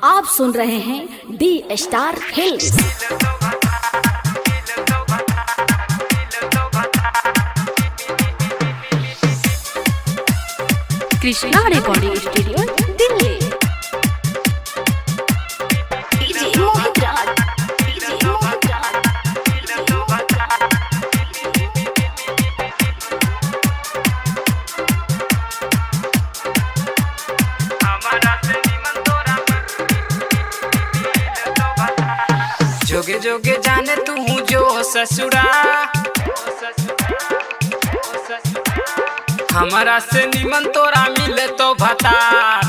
आप सुन रहे हैं D star hills. Krishna recording studio Delhi. जोगे जोगे जाने तू जो ससुरा, हमारा से निमन तोरा मिले तो भतार।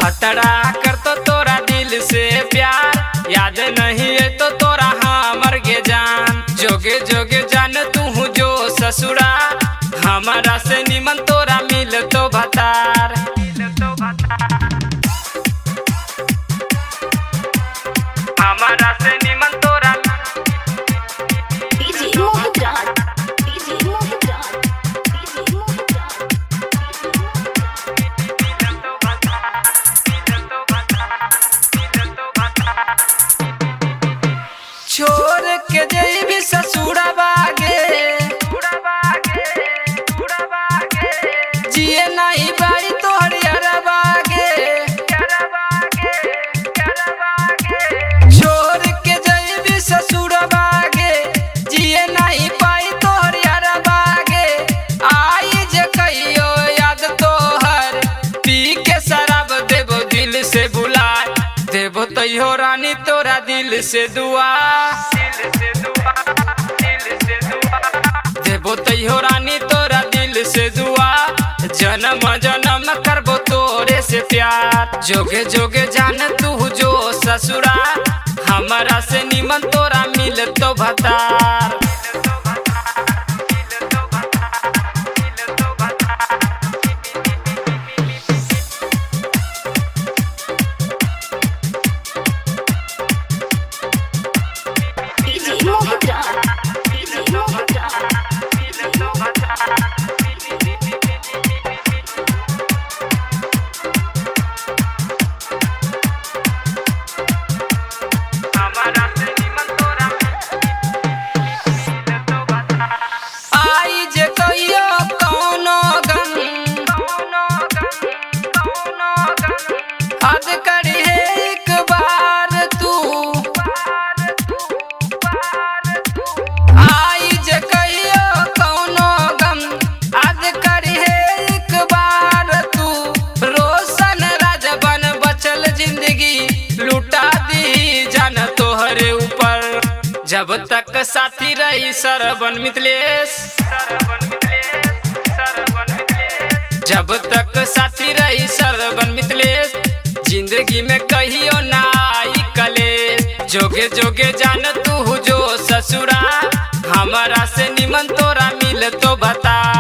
हतड़ा कर तो तोरा दिल से प्यार, याद नहीं है तो तोरा हमर के जान। जोगे जोगे जाने तू जो ससुरा, हमारा से निमन तोरा मिले तो भतार। हमारा से निमन तोरा छोड़ के जइबी ससुरबा गे, जिए नहीं बाड़ी तोहर यारबा गे। छोड़ के जइबी ससुरबा गे, जिए नहीं पाई तोहर यारबा गे। आई जे कहियो याद तोहर, पी के शराब देबो दिल से बुला, देबो तैयो रानी तोरा दिल से दुआ। देबो तैयो रानी तोरा दिल से दुआ, जन्म जन्म करबो तोरे से प्यार। जोगे जोगे जान तू जो ससुरा, हमारा से निमन तोरा मिल तो भतार। आई जे कहियो कौनो गम, हद करी है एक बार तू। आई जे कहियो कौनो गम, हद करी है एक बार तू। रोशन राजबन बचल जिंदगी, लुटा दी जान तोहरे ऊपर। जब तक साथी रही सरवन मिथिलेश, जब तक साथी रही सरवन मिथिलेश, जिंदगी में कहियो ना आई कलेश। जोगे जोगे जान तू जो ससुरा, हमारा से निमन तोरा मिल तो बता।